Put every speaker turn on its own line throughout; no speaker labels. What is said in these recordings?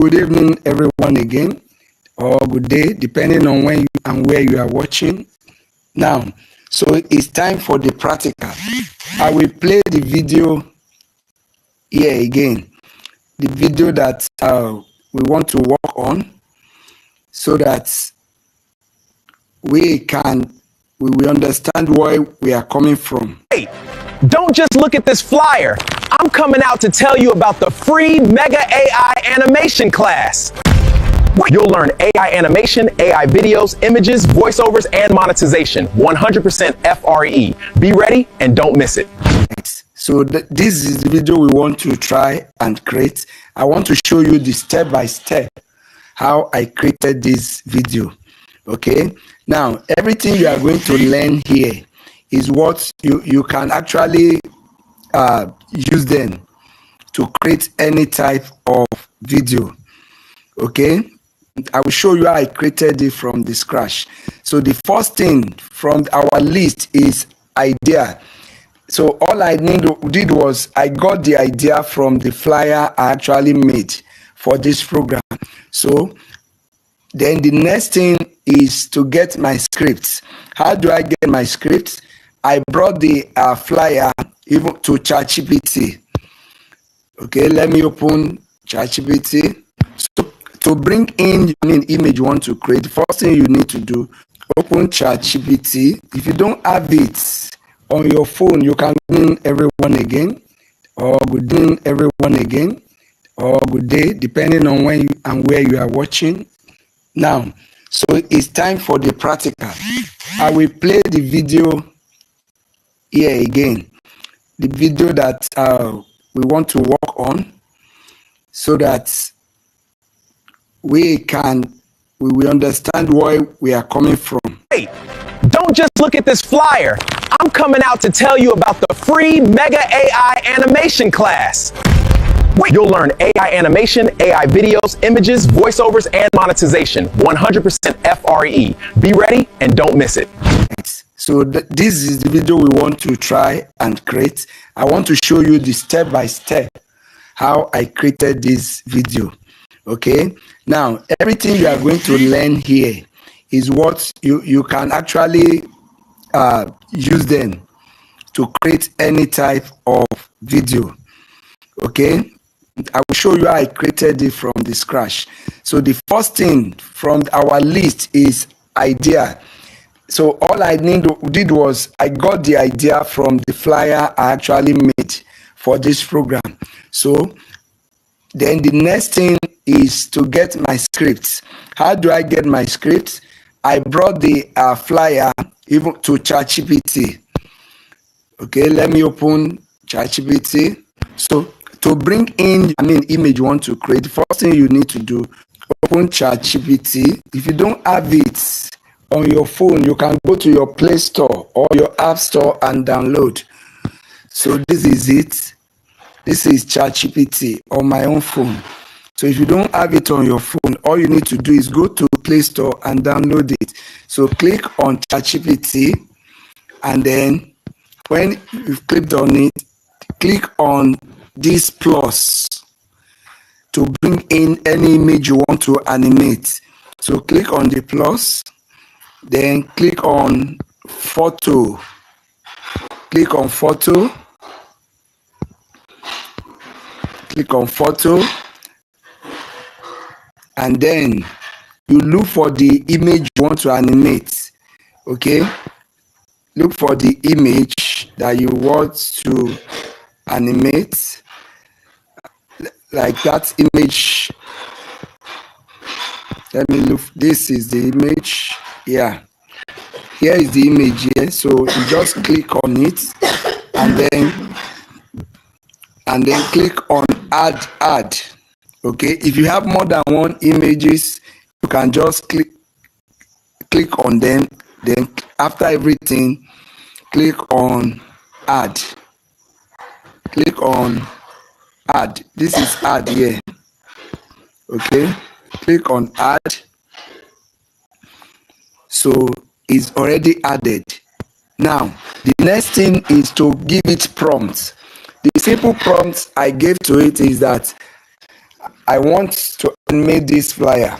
Good evening, everyone, again, or good day, depending on when you and where you are watching. Now, so it's time for the practical. I will play the video here again, the video that we want to work on, so that we will understand where we are coming from.
Hey, don't just look at this flyer. I'm coming out to tell you about the free Mega AI animation class. You'll learn AI animation, AI videos, images, voiceovers, and monetization. 100% FRE. Be ready and don't miss it.
So this is the video we want to try and create. I want to show you the step-by-step how I created this video. Okay, now everything you are going to learn here is what you can actually use them to create any type of video. Okay, I will show you how I created it from the scratch. So the first thing from our list is idea. So all I did was I got the idea from the flyer I actually made for this program. So then the next thing is to get my scripts. How do I get my scripts? I brought the flyer even to ChatGPT. Okay, let me open ChatGPT. So to bring in an image you want to create, the first thing you need to do, open ChatGPT. If you don't have it on your phone, you can go in everyone again, or good evening everyone again, or good day, depending on when you and where you are watching. Now, so it's time for the practical. I will play the video here again, the video that we want to work on, so that we will understand where we are coming from.
Hey, don't just look at this flyer. I'm coming out to tell you about the free Mega AI animation class. You'll learn AI animation, AI videos, images, voiceovers, and monetization. 100% FRE. Be ready and don't miss it.
So this is the video we want to try and create. I want to show you the step-by-step how I created this video. Okay, now everything you are going to learn here is what you can actually use them to create any type of video. Okay, I will show you how I created it from the scratch. So the first thing from our list is idea. So all I did was I got the idea from the flyer I actually made for this program. So then the next thing is to get my scripts. How do I get my scripts? I brought the flyer even to ChatGPT. Okay, let me open ChatGPT. So to bring in image you want to create, the first thing you need to do, open ChatGPT. If you don't have it on your phone, you can go to your Play Store or your App Store and download. So this is it. This is ChatGPT on my own phone. So if you don't have it on your phone, all you need to do is go to Play Store and download it. So click on ChatGPT, and then when you've clicked on it, click on this plus to bring in any image you want to animate. So click on the plus, then click on photo. Click on photo. Click on photo, and then you look for the image you want to animate. Okay, look for the image that you want to animate, like that image. Let me look. This is the image. Yeah, here is the image here. So you just click on it, and then click on add. Okay, if you have more than one images, you can just click on them. Then after everything, click on add. Click on add. This is add here. Okay, click on add. So it's already added. Now the next thing is to give it prompts. The simple prompt I gave to it is that I want to animate this flyer,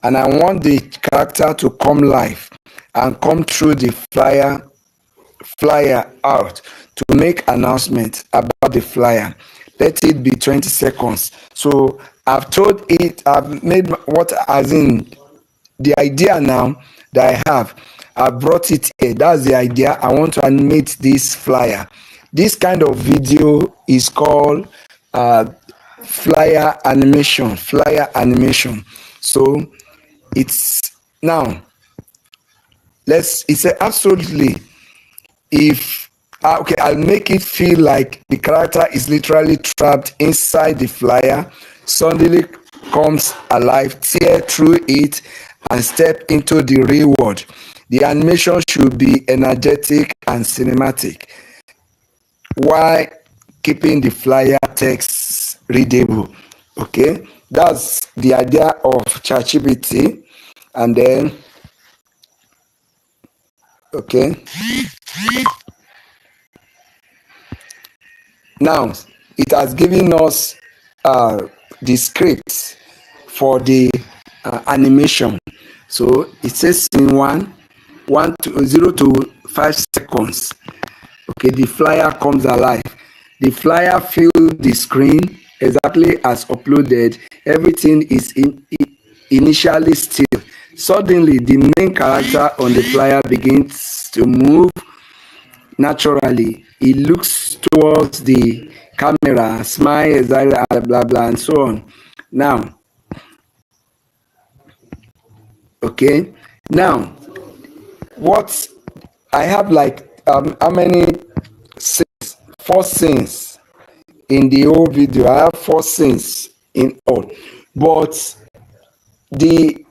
and I want the character to come live and come through the flyer out to make announcement about the flyer. Let it be 20 seconds. So I've made what, as in the idea now that I have. I brought it here. That's the idea. I want to animate this flyer. This kind of video is called flyer animation. So it's now, it's absolutely, if okay, I'll make it feel like the character is literally trapped inside the flyer, suddenly comes alive, tear through it, and step into the real world. The animation should be energetic and cinematic, while keeping the flyer text readable. Okay, that's the idea of ChatGPT. And then, okay, now it has given us the script for the animation. So it says scene 0 to 5 seconds. Okay, the flyer comes alive. The flyer fills the screen exactly as uploaded. Everything is initially still. Suddenly, the main character on the flyer begins to move naturally. He looks towards the camera, smiles, blah blah, and so on. Now, okay, now what I have, like how many scenes? 4 scenes in the whole video. I have 4 scenes in all, but the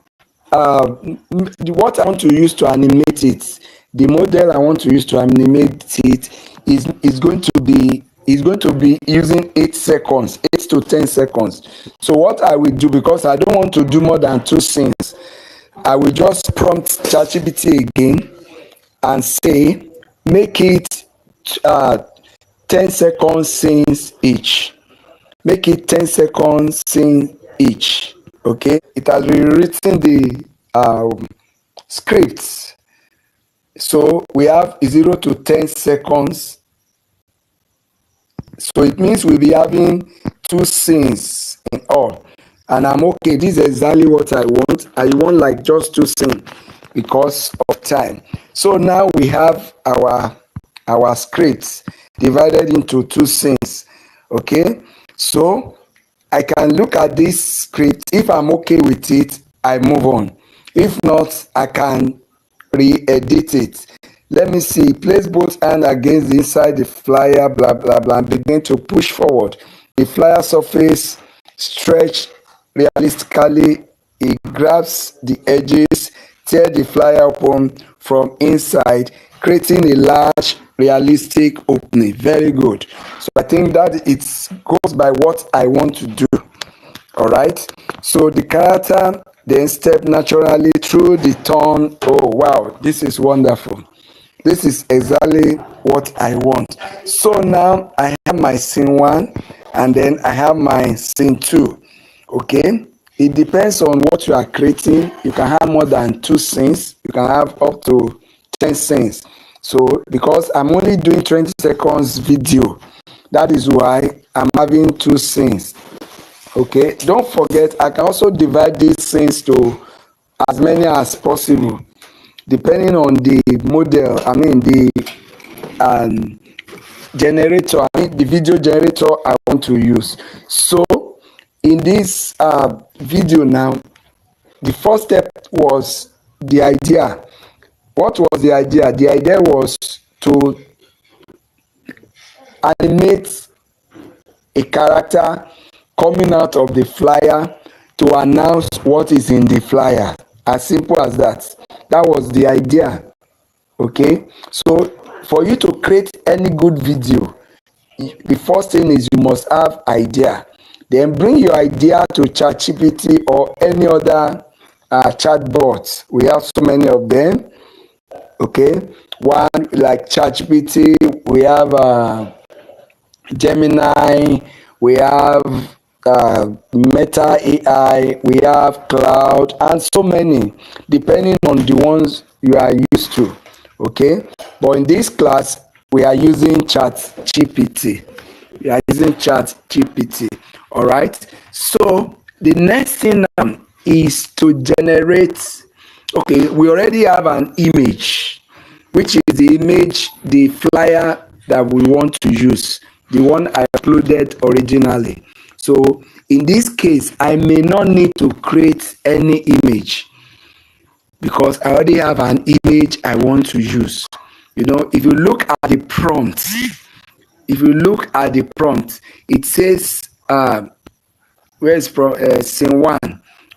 what I want to use to animate it, the model I want to use to animate it is going to be using 8 to 10 seconds. So what I will do, because I don't want to do more than 2 scenes, I will just prompt ChatGPT again and say, make it 10 seconds scenes each. Make it 10 seconds scene each. Okay, it has rewritten the scripts. So we have 0 to 10 seconds. So it means we'll be having 2 scenes in all. And I'm okay. This is exactly what I want. I want like just 2 scenes because of time. So now we have our scripts divided into 2 scenes. Okay, so I can look at this script. If I'm okay with it, I move on. If not, I can re-edit it. Let me see. Place both hands against the inside the flyer, blah blah blah, and begin to push forward. The flyer surface stretch realistically. It grabs the edges, tear the flyer open from inside, creating a large realistic opening. Very good. So I think that it goes by what I want to do. All right. So the character then step naturally through the turn. Oh wow, this is wonderful. This is exactly what I want. So now I have my scene 1 and then I have my scene 2. Okay. It depends on what you are creating. You can have more than 2 scenes. You can have up to 10 scenes. So because I'm only doing 20 seconds video, that is why I'm having 2 scenes. Okay, don't forget, I can also divide these scenes to as many as possible, depending on the model. I mean the generator, the video generator I want to use. So in this video now, the first step was the idea. What was the idea? The idea was to animate a character coming out of the flyer to announce what is in the flyer. As simple as that. That was the idea. Okay? So for you to create any good video, the first thing is you must have idea. Then bring your idea to ChatGPT or any other chatbots. We have so many of them. Okay, one like ChatGPT, we have Gemini, we have Meta AI, we have Cloud, and so many, depending on the ones you are used to. Okay, but in this class, we are using ChatGPT. We are using ChatGPT. All right. So the next thing now is to generate. Okay, we already have an image, which is the image, the flyer that we want to use, the one I uploaded originally. So in this case, I may not need to create any image because I already have an image I want to use. You know, if you look at the prompt, it says, where's from scene 1?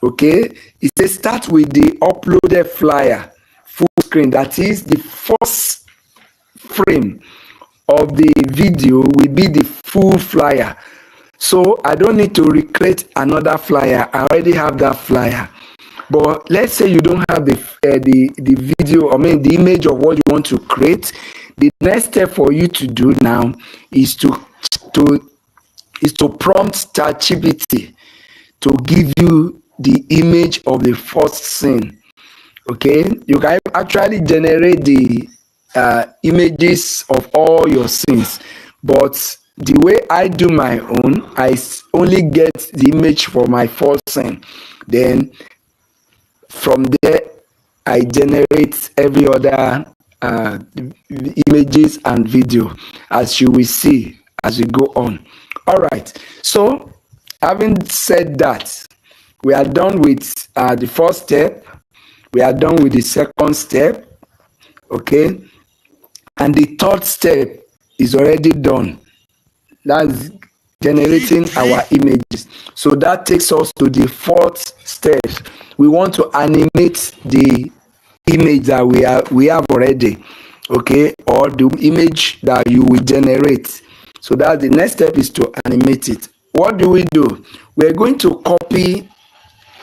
Okay, it says start with the uploaded flyer full screen. That is, the first frame of the video will be the full flyer. So I don't need to recreate another flyer. I already have that flyer. But let's say you don't have the video, the image of what you want to create. The next step for you to do now is to prompt ChatGPT to give you the image of the first scene. Okay, you can actually generate the images of all your scenes, but the way I do my own, I only get the image for my first scene. Then from there, I generate every other images and video, as you will see as we go on. All right. So, having said that, we are done with the first step. We are done with the second step. Okay. And the third step is already done. That's generating our images. So that takes us to the fourth step. We want to animate the image that we have already, okay, or the image that you will generate. So that the next step is to animate it. What do? We're going to copy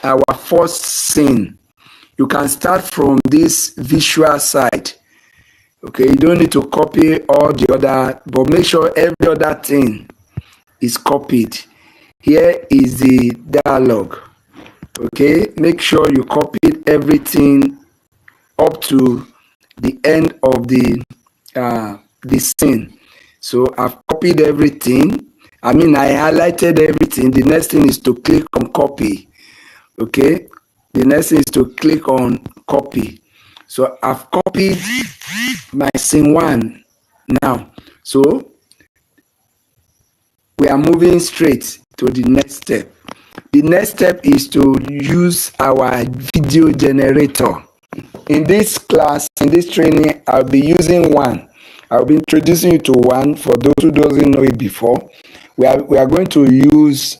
our first scene. You can start from this visual side. Okay, you don't need to copy all the other, but make sure every other thing is copied. Here is the dialogue. Okay, make sure you copied everything up to the end of the scene. So I've copied everything. I highlighted everything. The next thing is to click on copy. Okay, the next thing is to click on copy. So I've copied my scene 1 now. So we are moving straight to the next step. The next step is to use our video generator. In this class, in this training, I'll be using one. I'll be introducing you to one for those who doesn't know it before. We are going to use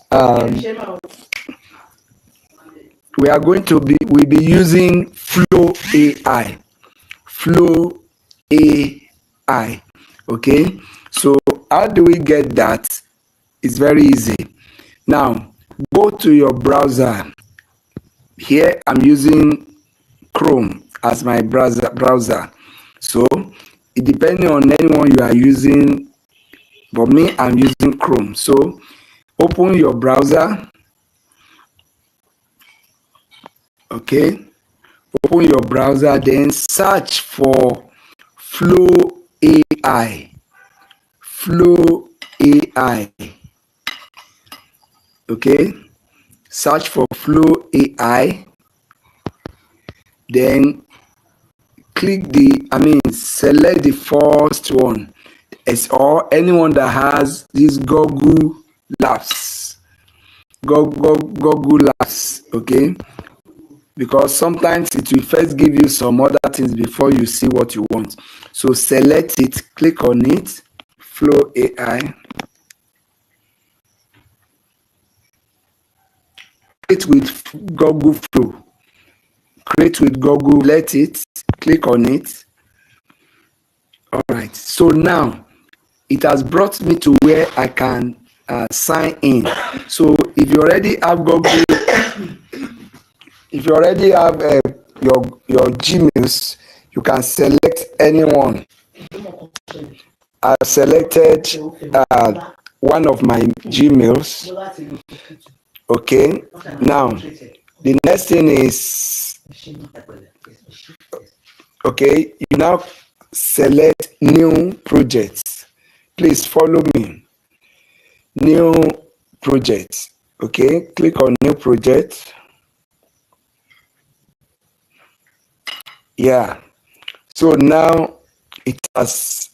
we'll be using Flow AI. Flow AI. Okay. So how do we get that? It's very easy. Now go to your browser. Here I'm using Chrome as my browser. So it depending on anyone you are using, but me, I'm using Chrome. So open your browser. Okay, open your browser, then search for Flow AI. Flow AI. Okay, search for Flow AI. Then click select the first one. It's or anyone that has this Google Labs. Google Labs. Okay. Because sometimes it will first give you some other things before you see what you want. So select it, click on it, Flow AI. Create with Google Flow. Create with Google, let it, click on it. All right, so now it has brought me to where I can sign in. So if you already have Google, if you already have your Gmails, you can select anyone. I selected one of my Gmails. Okay, now the next thing is, okay, you now select new projects. Please follow me. New project. Okay, click on new project. Yeah, so now it has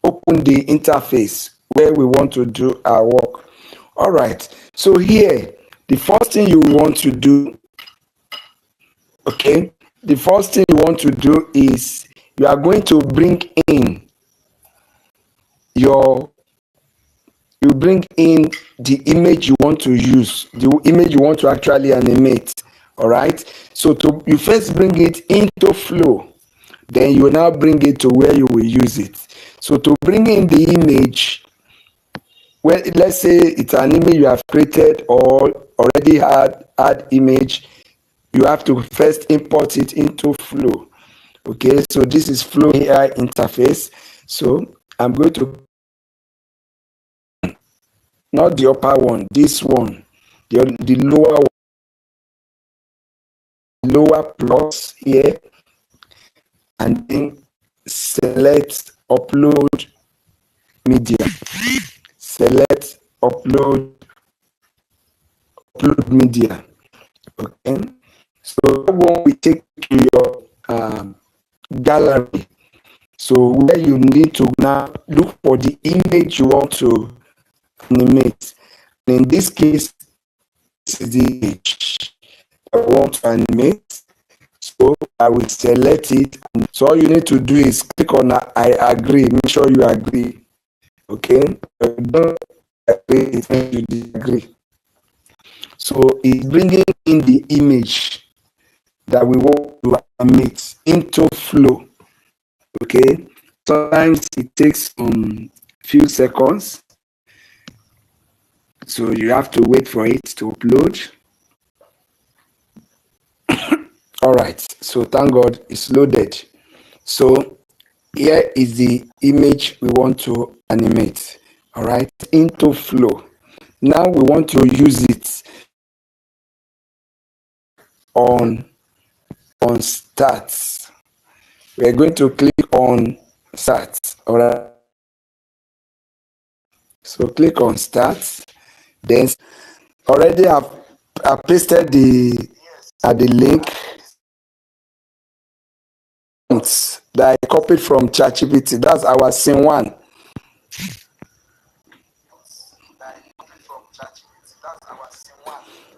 opened the interface where we want to do our work. All right, so here the first thing you want to do, okay, the first thing you want to do is you are going to bring in the image you want to use, the image you want to actually animate. All right, so you first bring it into Flow, then you will now bring it to where you will use it. So to bring in the image, well, let's say it's an image you have created or already had image, you have to first import it into Flow. Okay, so this is Flow AI interface. So I'm going to, not the upper one, this one, the lower plus here, and then select upload media. Select upload media. Okay, so that one will take to your gallery. So where you need to now look for the image you want to animate. In this case, this is the image I want to animate. So I will select it. So all you need to do is click on I agree. Make sure you agree. Okay, don't agree, it means you disagree. So it's bringing in the image that we want to animate into Flow. Okay, sometimes it takes few seconds, so you have to wait for it to upload. All right, so thank God it's loaded. So here is the image we want to animate. All right, into Flow. Now we want to use it on Start. We're going to click on Start. All right, so click on Start. Then already I pasted the link that I copied from ChatGPT. That's our scene 1.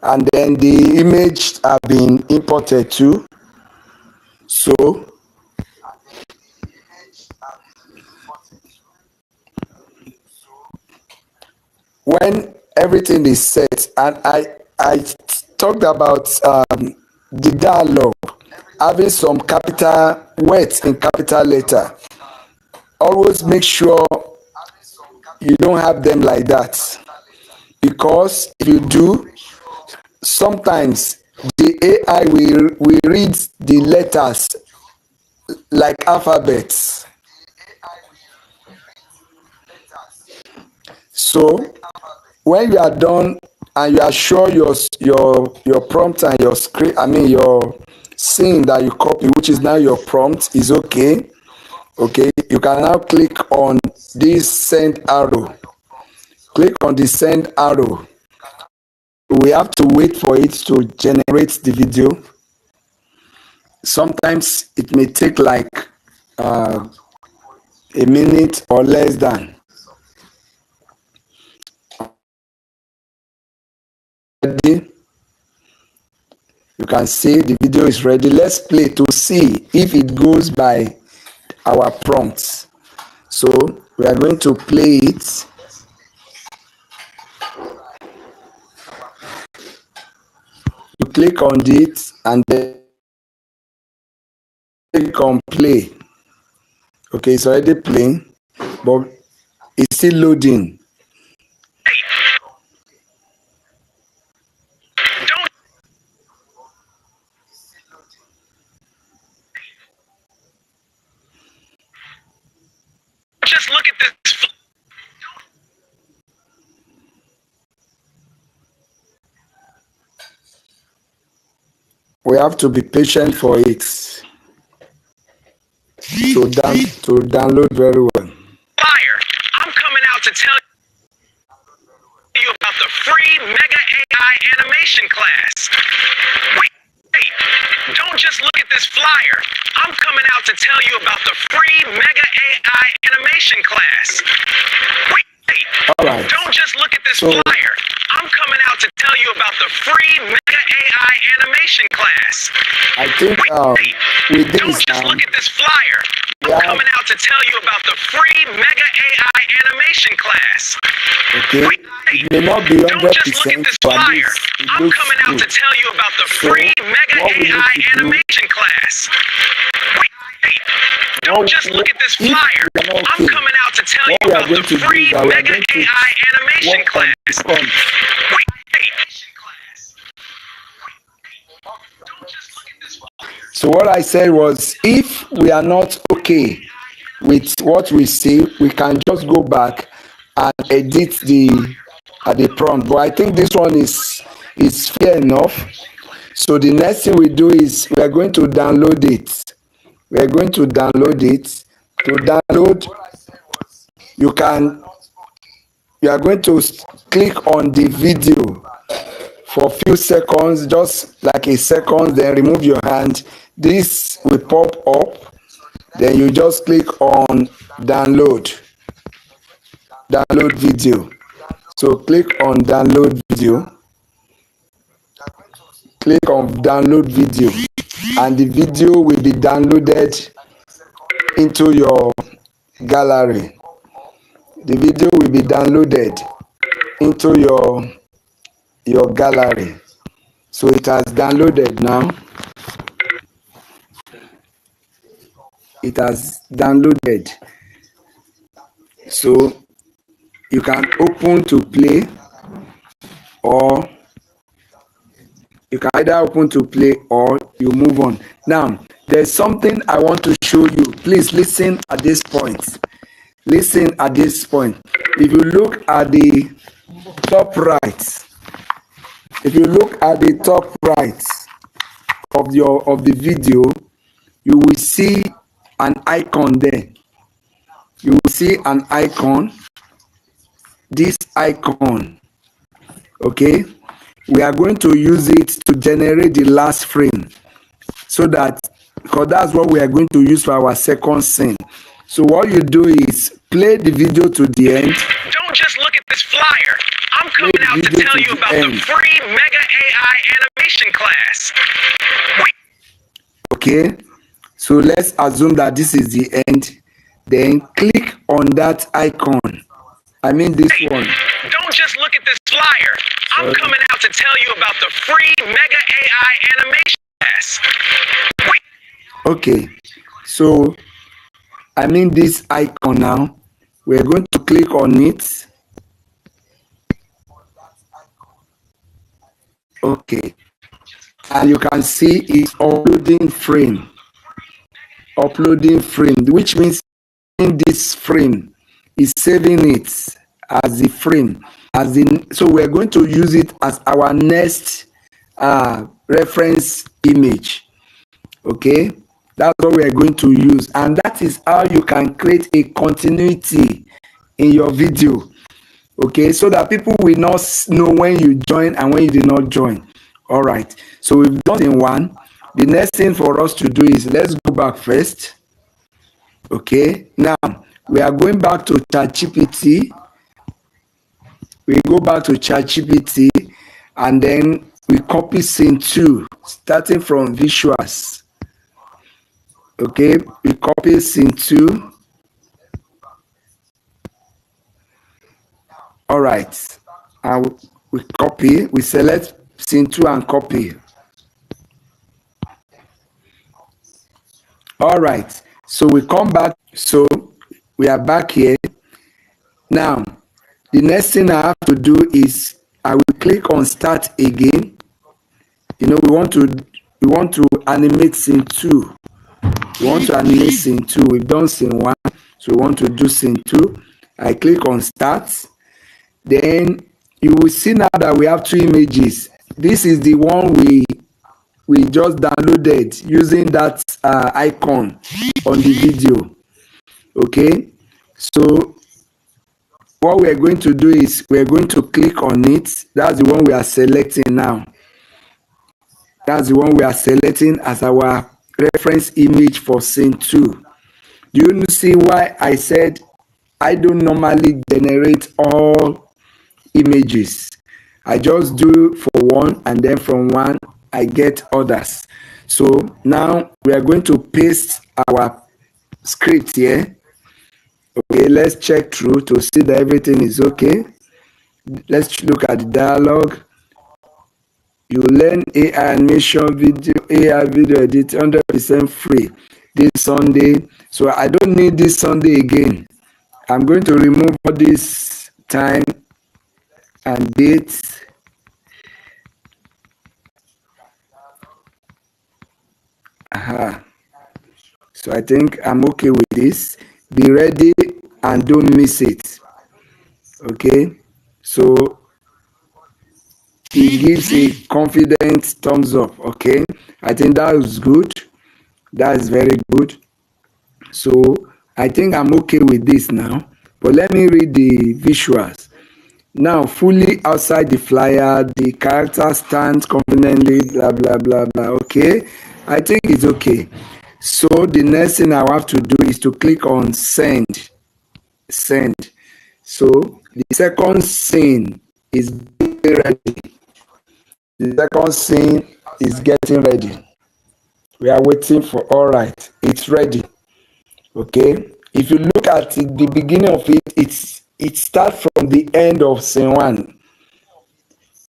And then the image have been imported too. So when everything is set, and I talked about the dialogue having some capital words in capital letter. Always make sure you don't have them like that, because if you do, sometimes the AI will read the letters like alphabets. So when you are done and you are sure your prompt and your script, your scene that you copy, which is now your prompt, is okay. Okay, you can now click on this send arrow. Click on the send arrow. We have to wait for it to generate the video. Sometimes it may take like a minute or less than. Ready? You can see the video is ready. Let's play to see if it goes by our prompts. So we are going to play it. You click on it and then click on play. Okay, it's already playing, but it's still loading.
Just look at this.
we have to be patient for it to download very well.
Fire! I'm coming out to tell you about the free Mega AI animation class. Wait, don't just look at this flyer. I'm coming out to tell you about the free Mega AI animation class. Wait,
all right.
Don't just look at this flyer. I'm coming out to tell you about the free Mega AI animation class.
I think with this,
don't just look at this flyer. I'm coming out to tell you about the free Mega AI animation class.
Okay. It may not be 100%,
don't just look at this flyer. I'm coming out to tell you about the free Mega AI animation class. Don't just look at this flyer. I'm coming out to tell you about the free Mega AI animation class.
So what I said was, if we are not okay with what we see, we can just go back and edit the prompt. But I think this one is fair enough. So the next thing we do is we are going to download it. We are going to download it. To download, you are going to click on the video for a few seconds, just like a second, then remove your hand. This will pop up. Then you just click on download video. So click on download video. Click on download video, and the video will be downloaded into your gallery. The video will be downloaded into your gallery. So it has downloaded now. It has downloaded. So you can open to play, or you can either open to play or you move on. Now, there's something I want to show you. Please listen at this point. Listen at this point. If you look at the top right, of the video, you will see an icon there. You will see an icon. This icon. Okay? We are going to use it to generate the last frame, so that, because that's what we are going to use for our second scene. So what you do is play the video to the end.
Don't just look at this flyer. I'm coming out to tell you about the free Mega AI animation class.
Okay, so let's assume that this is the end. Then click on that icon. I mean this one.
Don't just look at this flyer. I'm coming out to tell you about the free Mega AI animation class.
Okay, so I mean this icon now. We're going to click on it. Okay, and you can see it's uploading frame. Which means in this frame is saving it as the frame. So we're going to use it as our next reference image. Okay, that's what we're going to use, and that is how you can create a continuity in your video. Okay, so that people will not know when you join and when you did not join. All right, so we've done in one. The next thing for us to do is, let's go back first. Okay, now we are going back to ChatGPT. We go back to ChatGPT, and then we copy scene 2, starting from visuals. Okay, we copy scene 2. All right, and we select scene 2 and copy. All right, so we come back. So we are back here. Now, the next thing I have to do is I will click on start again. You know, we want to animate scene 2. We want to animate scene 2. We've done scene 1, so we want to do scene 2. I click on start. Then you will see now that we have 2 images. This is the one we we just downloaded using that icon on the video. Okay, so what we're going to do is we're going to click on it. That's the one we are selecting now. That's the one we are selecting as our reference image for scene 2. Do you see why I said I don't normally generate all images? I just do for one, and then from one I get others. So now we are going to paste our script here. Okay, let's check through to see that everything is okay. Let's look at the dialogue. You learn AI animation video, AI video edit 100% free this Sunday. So I don't need this Sunday again. I'm going to remove all this time and date. So I think I'm okay with this. Be ready and don't miss it. Okay, so it gives a confident thumbs up. Okay, I think that is good. That is very good. So I think I'm okay with this now. But let me read the visuals. Now, fully outside the flyer, the character stands confidently, blah, blah, blah, blah. Okay, I think it's okay. So the next thing I have to do is to click on send. Send. So the second scene is getting ready. The second scene is getting ready. We are waiting for, all right, it's ready. Okay, if you look at the beginning of it, it starts from the end of scene 1.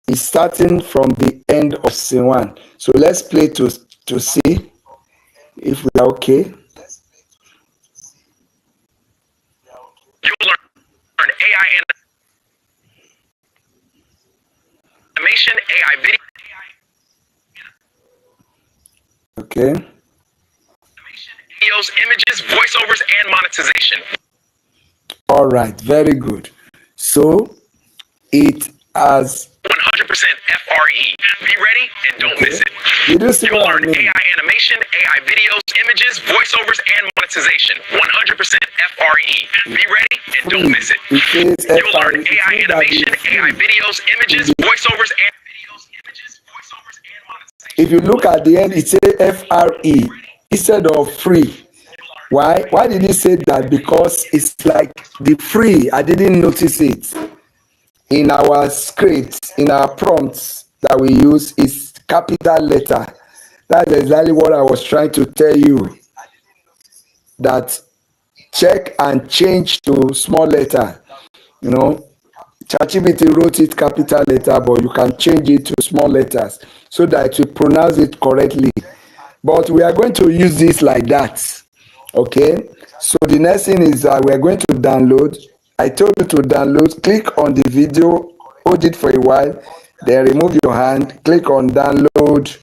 It's starting from the end of scene 1. So let's play to see if we are okay.
You'll learn AI animation, AI video.
Okay.
Videos, images, voiceovers, and monetization.
All right, very good. So it has
100% FRE. Be ready and don't miss it.
You do see
You'll
what I
learn
mean?
AI animation, AI videos, images, voiceovers, and monetization. 100% FRE. Be ready and don't miss it.
It says
You'll learn
FRE.
AI
It means that
animation,
it's
AI
free.
videos, images, voiceovers, and monetization.
If you look at the end, it says FRE instead of free. Why? Why did he say that? Because it's like the free. I didn't notice it in our scripts, in our prompts that we use. Is capital letter. That's exactly what I was trying to tell you. That check and change to small letter. You know, ChatGPT wrote it capital letter, but you can change it to small letters so that you pronounce it correctly. But we are going to use this like that. Okay, so the next thing is we are going to download. I told you to download. Click on the video, hold it for a while, then remove your hand, click on download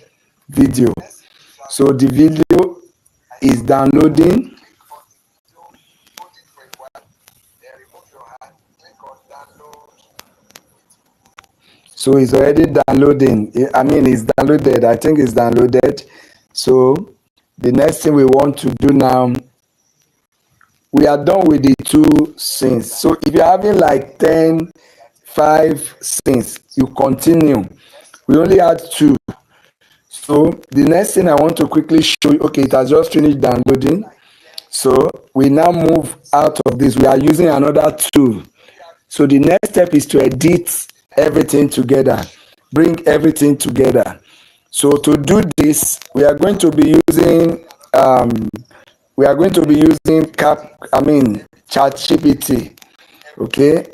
video. So the video is downloading. So it's already downloading. I mean, it's downloaded. I think it's downloaded. So the next thing we want to do now, we are done with the 2 scenes. So if you're having like 10, 5 scenes, you continue. We only had 2. So the next thing I want to quickly show you, okay, it has just finished downloading. So we now move out of this. We are using another tool. So the next step is to edit everything together, bring everything together. So to do this, we are going to be using ChatGPT. Okay,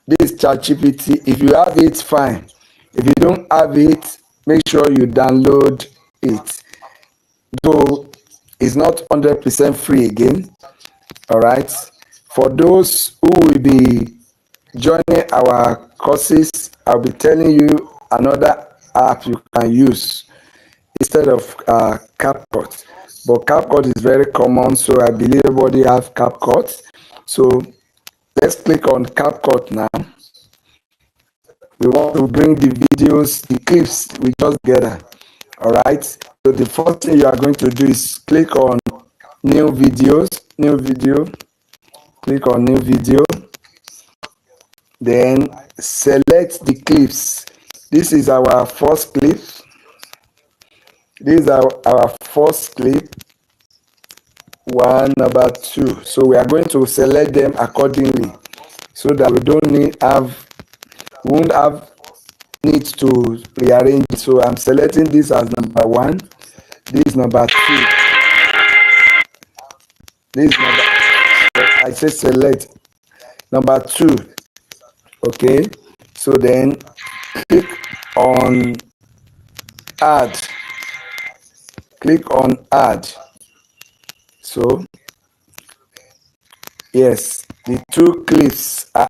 this is ChatGPT. If you have it, fine. If you don't have it, make sure you download it. Though it's not 100% free again. All right. For those who will be joining our courses, I'll be telling you another app you can use instead of CapCut. But CapCut is very common, so I believe everybody have CapCut. So let's click on CapCut now. We want to bring the videos, the clips we just gathered. All right. So the first thing you are going to do is click on new videos, new video, click on new video, then select the clips. This is our first clip. This is our first clip. One, number two. So we are going to select them accordingly so that we won't have need to rearrange. So I'm selecting this as number one. This is number two. This is number, I say select number two. Okay. So then click on add. Click on add. So yes, the two clips are